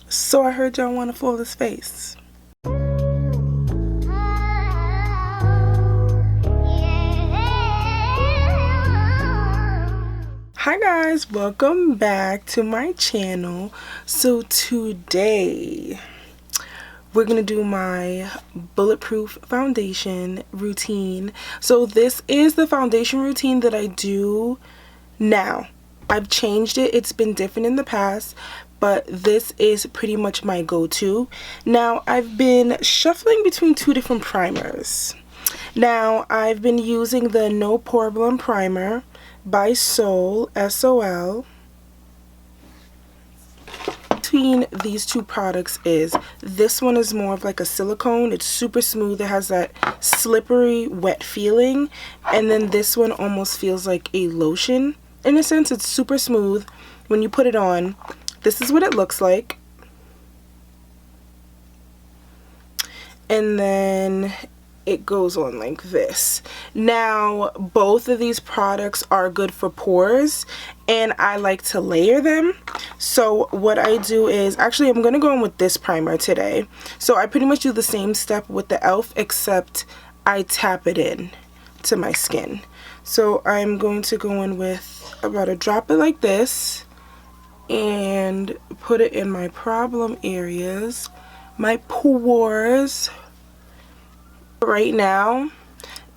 So I heard y'all want a flawless face. Hi guys, welcome back to my channel. So today we're gonna do my bulletproof foundation routine. So this is the foundation routine that I do now. I've changed it. It's been different in the past, but this is pretty much my go-to. Now I've been shuffling between two different primers. Now I've been using the No Pore primer by Sol, S-O-L. Between these two products is this one is more of like a silicone. It's super smooth. It has that slippery wet feeling, and then this one almost feels like a lotion. In a sense, it's super smooth. When you put it on, this is what it looks like. And then it goes on like this. Now, both of these products are good for pores, and I like to layer them. So what I do is, actually I'm going to go in with this primer today. So I pretty much do the same step with the e.l.f. except I tap it in to my skin. So I'm going to go in with about a drop it like this and put it in my problem areas, my pores right now,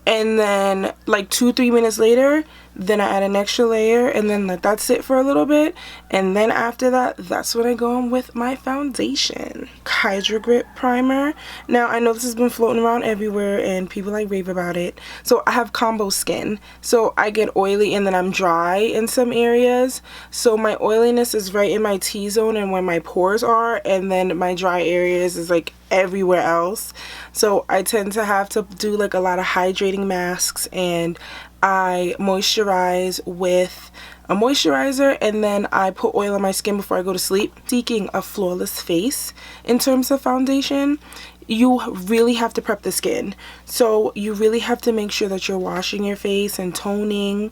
and then like 2-3 minutes later, then I add an extra layer, and then let that sit for a little bit, and then after that, that's when I go in with my foundation. Hydro Grip primer. Now I know this has been floating around everywhere and people like rave about it. So I have combo skin, so I get oily and then I'm dry in some areas. So my oiliness is right in my T-zone and where my pores are, and then my dry areas is like everywhere else. So I tend to have to do like a lot of hydrating masks, and I moisturize with a moisturizer, and then I put oil on my skin before I go to sleep. Seeking a flawless face in terms of foundation, you really have to prep the skin. So you really have to make sure that you're washing your face and toning,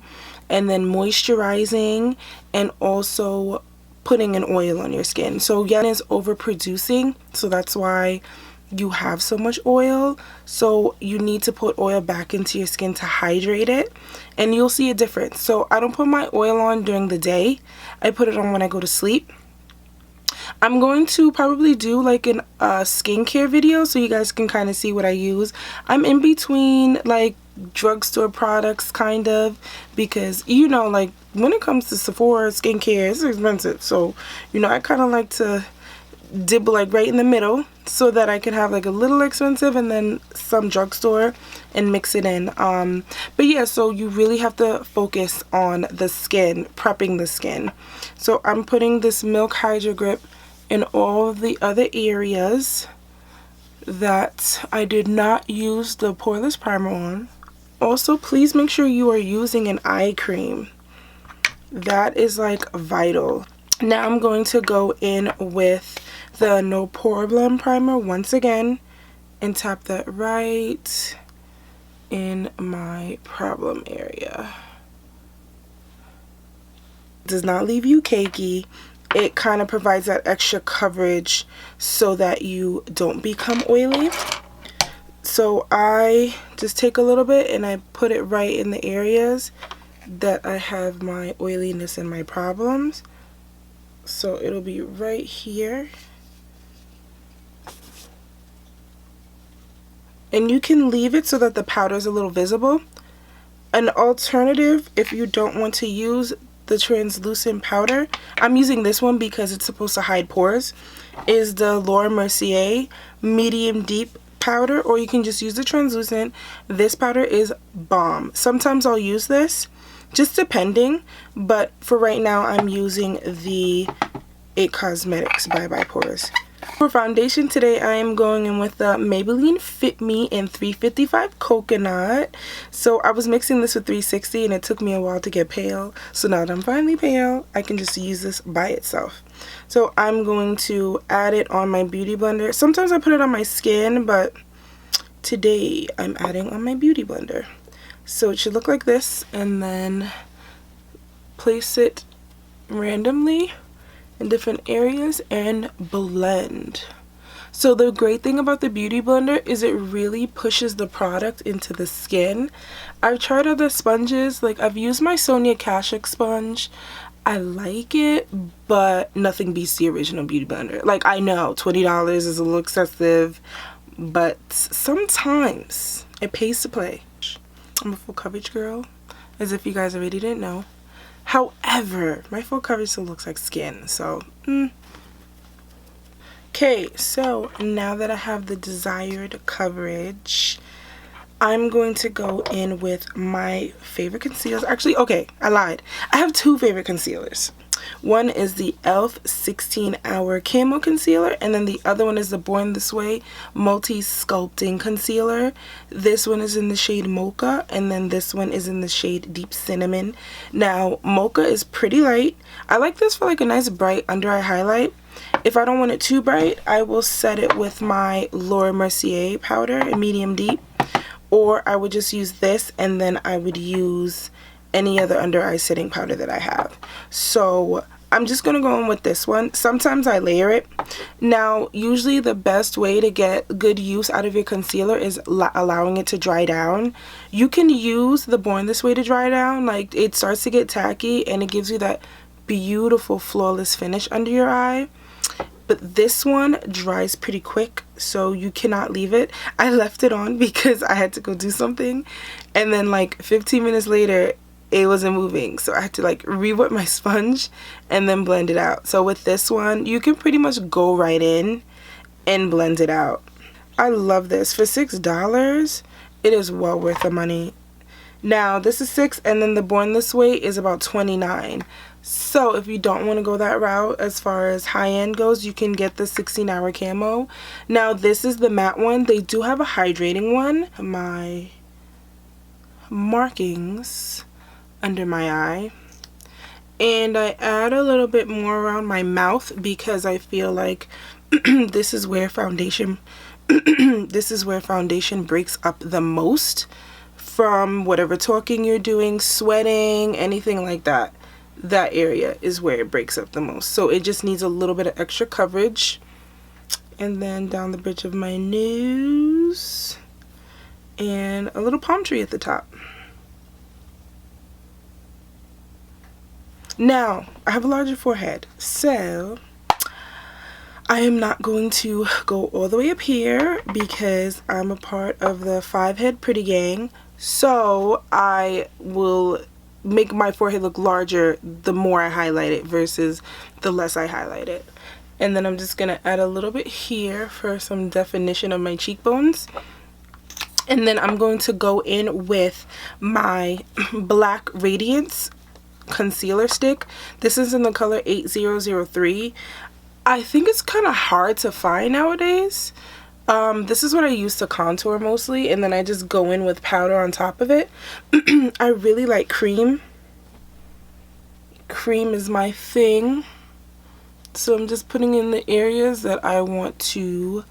and then moisturizing, and also putting an oil on your skin. So yen is overproducing, so that's why you have so much oil. So you need to put oil back into your skin to hydrate it, and you'll see a difference. So I don't put my oil on during the day. I put it on when I go to sleep. I'm going to probably do like an skincare video so you guys can kind of see what I use. I'm in between like drugstore products kind of, because you know, like when it comes to Sephora skincare, it's expensive. So you know, I kind of like to dibble like right in the middle so that I can have like a little expensive and then some drugstore and mix it in. But yeah, so you really have to focus on the skin, prepping the skin. So I'm putting this Milk Hydro Grip in all of the other areas that I did not use the poreless primer on. Also, please make sure you are using an eye cream. That is like vital. Now I'm going to go in with the No Pore primer once again and tap that right in my problem area. It does not leave you cakey. It kind of provides that extra coverage so that you don't become oily. So I just take a little bit and I put it right in the areas that I have my oiliness and my problems. So it'll be right here. And you can leave it so that the powder is a little visible. An alternative, if you don't want to use the translucent powder, I'm using this one because it's supposed to hide pores, is the Laura Mercier medium deep powder, or you can just use the translucent. This powder is bomb. Sometimes I'll use this, just depending, but for right now I'm using the IT Cosmetics Bye Bye Pores. For foundation today, I am going in with the Maybelline Fit Me in 355 Coconut. So I was mixing this with 360 and it took me a while to get pale. So now that I'm finally pale, I can just use this by itself. So I'm going to add it on my beauty blender. Sometimes I put it on my skin, but today I'm adding on my beauty blender. So it should look like this, and then place it randomly in different areas and blend. So the great thing about the Beauty Blender is it really pushes the product into the skin. I've tried other sponges, like I've used my Sonia Kashuk sponge. I like it, but nothing beats the original Beauty Blender. Like, I know $20 is a little excessive, but sometimes it pays to play. I'm a full coverage girl, as if you guys already didn't know. However, my full coverage still looks like skin, so Okay, so now that I have the desired coverage, I'm going to go in with my favorite concealers. Actually, okay, I lied. I have two favorite concealers. One is the e.l.f. 16-Hour Camo Concealer, and then the other one is the Born This Way Multi-Sculpting Concealer. This one is in the shade Mocha, and then this one is in the shade Deep Cinnamon. Now, Mocha is pretty light. I like this for like a nice bright under eye highlight. If I don't want it too bright, I will set it with my Laura Mercier powder in medium deep, or I would just use this and then I would use any other under eye setting powder that I have. So I'm just gonna go in with this one. Sometimes I layer it. Now, usually the best way to get good use out of your concealer is allowing it to dry down. You can use the Born This Way to dry down. Like, it starts to get tacky and it gives you that beautiful flawless finish under your eye. But this one dries pretty quick, so you cannot leave it. I left it on because I had to go do something, and then like 15 minutes later it wasn't moving, so I had to like re-wet my sponge and then blend it out. So with this one, you can pretty much go right in and blend it out. I love this. For $6, it is well worth the money. Now this is $6, and then the Born This Way is about $29. So if you don't want to go that route as far as high-end goes, you can get the 16-Hour Camo. Now this is the matte one. They do have a hydrating one. My markings under my eye. And I add a little bit more around my mouth because I feel like this is where foundation breaks up the most from whatever talking you're doing, sweating, anything like that. That area is where it breaks up the most. So it just needs a little bit of extra coverage. And then down the bridge of my nose. And a little palm tree at the top. Now, I have a larger forehead. So I am not going to go all the way up here because I'm a part of the 5-head pretty gang. So I will make my forehead look larger the more I highlight it versus the less I highlight it. And then I'm just going to add a little bit here for some definition of my cheekbones. And then I'm going to go in with my Black Radiance concealer stick. This is in the color 8003. I think it's kind of hard to find nowadays. This is what I use to contour mostly, and then I just go in with powder on top of it. I really like cream. Cream is my thing. So I'm just putting in the areas that I want to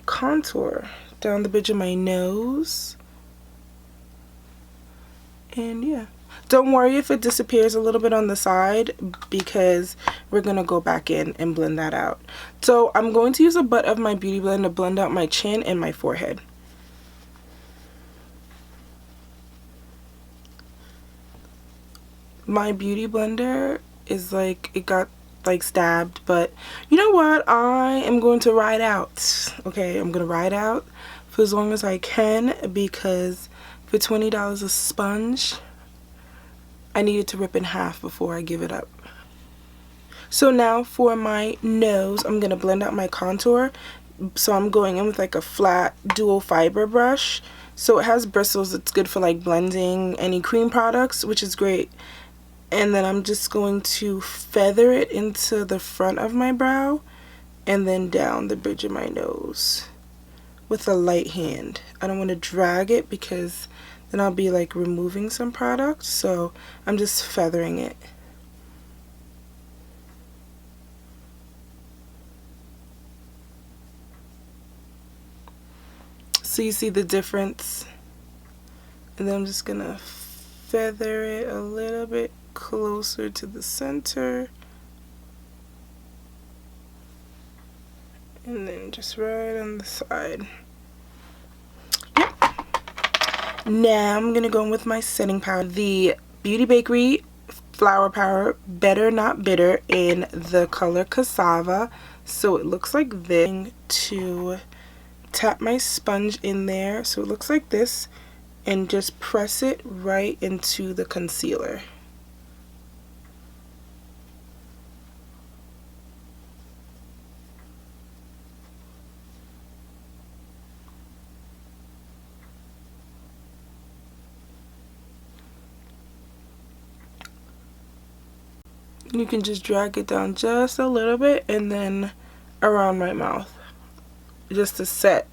contour. Down the bridge of my nose. And yeah. Don't worry if it disappears a little bit on the side because we're going to go back in and blend that out. So I'm going to use the butt of my Beauty Blender to blend out my chin and my forehead. My Beauty Blender is like, it got like stabbed, but you know what? I am going to ride out. Okay, I'm going to ride out for as long as I can because for $20 a sponge, I needed to rip in half before I give it up. So now for my nose, I'm going to blend out my contour. So I'm going in with like a flat dual fiber brush. So it has bristles. It's good for like blending any cream products, which is great. And then I'm just going to feather it into the front of my brow and then down the bridge of my nose with a light hand. I don't want to drag it because then I'll be like removing some product, so I'm just feathering it. So you see the difference? And then I'm just gonna feather it a little bit closer to the center And then just right on the side. Now I'm going to go in with my setting powder. The Beauty Bakery Flour Power Better Not Bitter in the color Cassava. So it looks like this. To tap my sponge in there so it looks like this and just press it right into the concealer. You can just drag it down just a little bit and then around my mouth just to set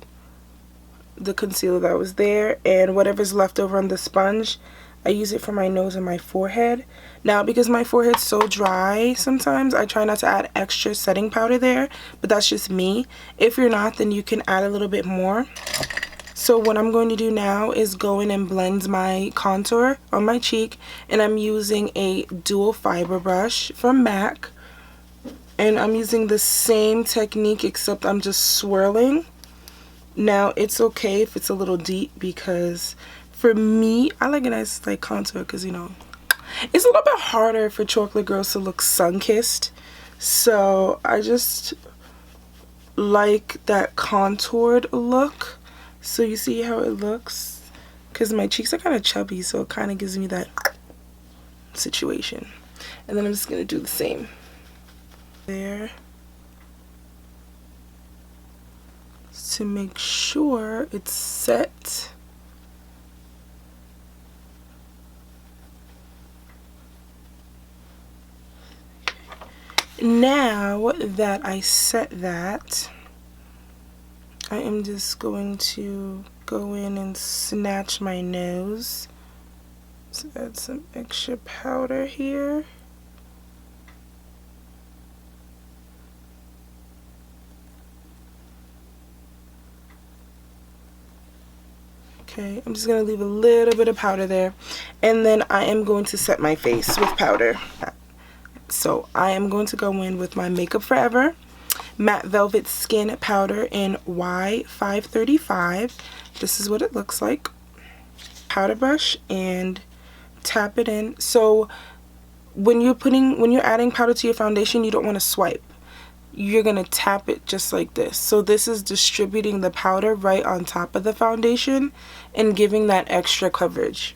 the concealer that was there, and whatever's left over on the sponge I use it for my nose and my forehead. Now because my forehead's so dry sometimes I try not to add extra setting powder there, but that's just me. If you're not, then you can add a little bit more. So what I'm going to do now is go in and blend my contour on my cheek, and I'm using a dual fiber brush from MAC, and I'm using the same technique except I'm just swirling. Now it's okay if it's a little deep because for me I like a nice like contour because you know it's a little bit harder for chocolate girls to look sun-kissed, so I just like that contoured look. So you see how it looks because my cheeks are kind of chubby, so it kind of gives me that situation. And then I'm just gonna do the same there to make sure it's set. Now that I set that, I am just going to go in and snatch my nose. Let's add some extra powder here. Okay, I'm just going to leave a little bit of powder there. And then I am going to set my face with powder. So I am going to go in with my Makeup Forever Matte Velvet Skin Powder in Y535. This is what it looks like. Powder brush and tap it in. So when you're adding powder to your foundation, you don't want to swipe. You're going to tap it just like this. So this is distributing the powder right on top of the foundation and giving that extra coverage.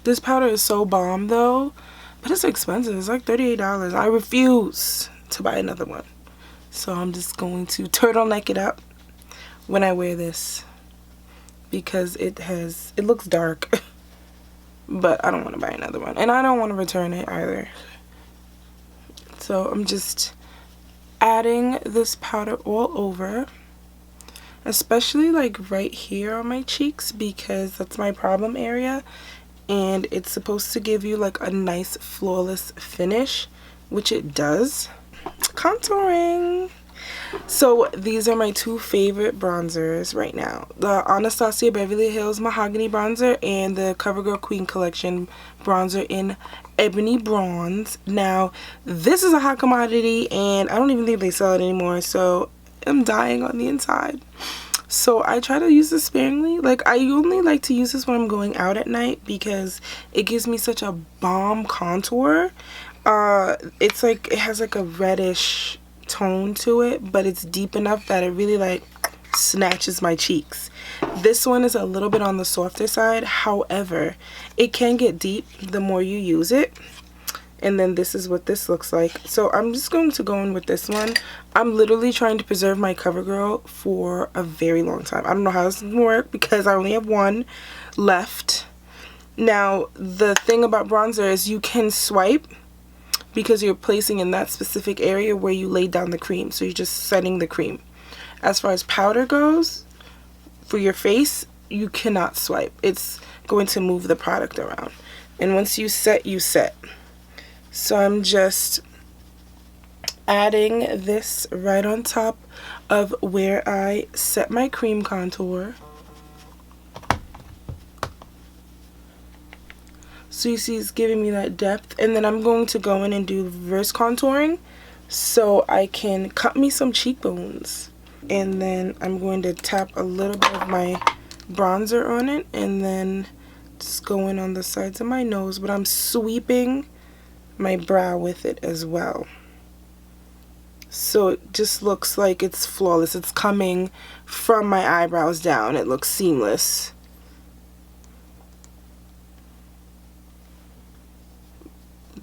This powder is so bomb though, but it's expensive. It's like $38. I refuse to buy another one. So I'm just going to turtleneck it up when I wear this because it looks dark. But I don't want to buy another one. And I don't want to return it either. So I'm just adding this powder all over. Especially like right here on my cheeks because that's my problem area. And it's supposed to give you like a nice flawless finish, which it does. Contouring. So these are my two favorite bronzers right now. The Anastasia Beverly Hills Mahogany Bronzer and the CoverGirl Queen Collection Bronzer in Ebony Bronze. Now, this is a hot commodity and I don't even think they sell it anymore, so I'm dying on the inside. So I try to use this sparingly. Like I only like to use this when I'm going out at night because it gives me such a bomb contour. It's like it has like a reddish tone to it, but it's deep enough that it really like snatches my cheeks. This one is a little bit on the softer side, however it can get deep the more you use it. And then this is what this looks like. So I'm just going to go in with this one. I'm literally trying to preserve my CoverGirl for a very long time. I don't know how this is gonna work because I only have one left. Now the thing about bronzer is you can swipe because you're placing in that specific area where you laid down the cream. So you're just setting the cream. As far as powder goes, for your face, you cannot swipe. It's going to move the product around. And once you set, you set. So I'm just adding this right on top of where I set my cream contour. So you see it's giving me that depth. And then I'm going to go in and do reverse contouring so I can cut me some cheekbones. And then I'm going to tap a little bit of my bronzer on it and then just go in on the sides of my nose, but I'm sweeping my brow with it as well. So it just looks like it's flawless. It's coming from my eyebrows down. It looks seamless.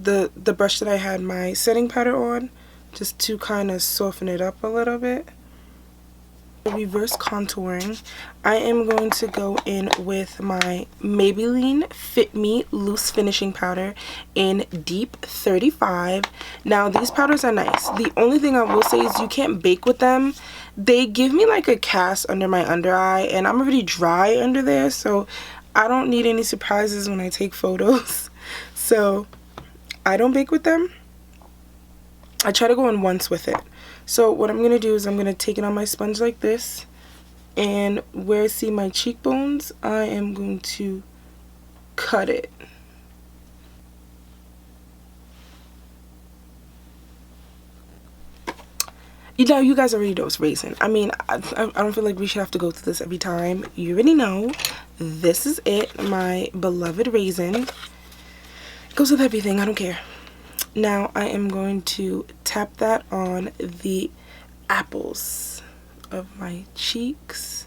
The brush that I had my setting powder on, just to kind of soften it up a little bit. Reverse contouring, I am going to go in with my Maybelline Fit Me Loose Finishing Powder in Deep 35. Now these powders are nice. The only thing I will say is you can't bake with them. They give me like a cast under my under eye, and I'm already dry under there, so I don't need any surprises when I take photos. So I don't bake with them. I try to go in once with it. So what I'm going to do is I'm going to take it on my sponge like this, and where I see my cheekbones, I am going to cut it. You know, you guys already know it's raizin. I mean, I don't feel like we should have to go through this every time. You already know. This is it, my beloved raizin. It goes with everything, I don't care. Now I am going to tap that on the apples of my cheeks.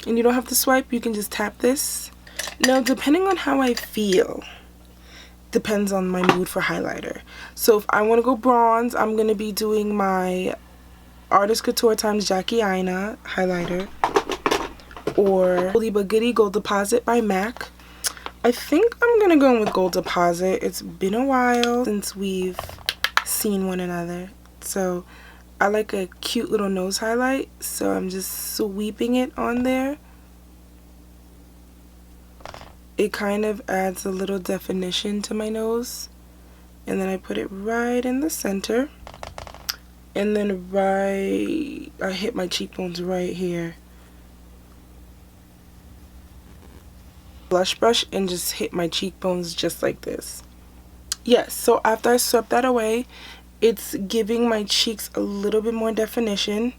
And you don't have to swipe, you can just tap this. Now depending on how I feel, depends on my mood for highlighter. So if I want to go bronze, I'm going to be doing my Artist Couture times Jackie Aina highlighter, or Goldie But Goodie Gold Deposit by MAC. I think I'm going to go in with Gold Deposit. It's been a while since we've seen one another. So I like a cute little nose highlight, so I'm just sweeping it on there. It kind of adds a little definition to my nose. And then I put it right in the center. And then I hit my cheekbones right here. Blush brush and just hit my cheekbones just like this. Yes, so after I swept that away, it's giving my cheeks a little bit more definition.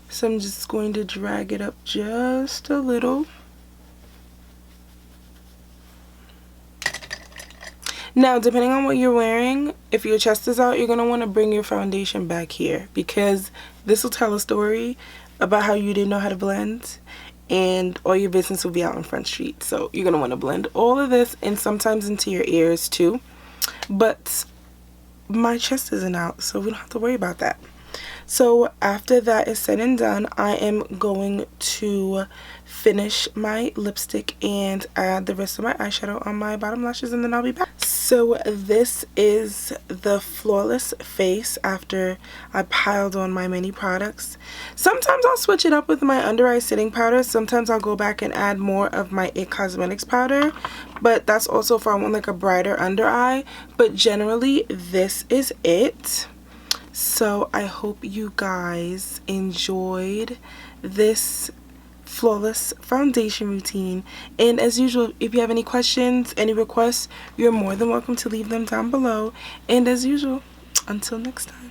So I'm just going to drag it up just a little. Now, depending on what you're wearing, if your chest is out, you're going to want to bring your foundation back here, because this will tell a story about how you didn't know how to blend, and all your business will be out on Front Street. So you're going to want to blend all of this and sometimes into your ears too. But my chest isn't out, so we don't have to worry about that. So after that is said and done, I am going to finish my lipstick and add the rest of my eyeshadow on my bottom lashes, and then I'll be back. So this is the flawless face after I piled on my many products. Sometimes I'll switch it up with my under eye setting powder. Sometimes I'll go back and add more of my IT Cosmetics powder, but that's also if I want like a brighter under eye. But generally this is it. So I hope you guys enjoyed this flawless foundation routine, and as usual, if you have any questions, any requests, you're more than welcome to leave them down below. And as usual, until next time.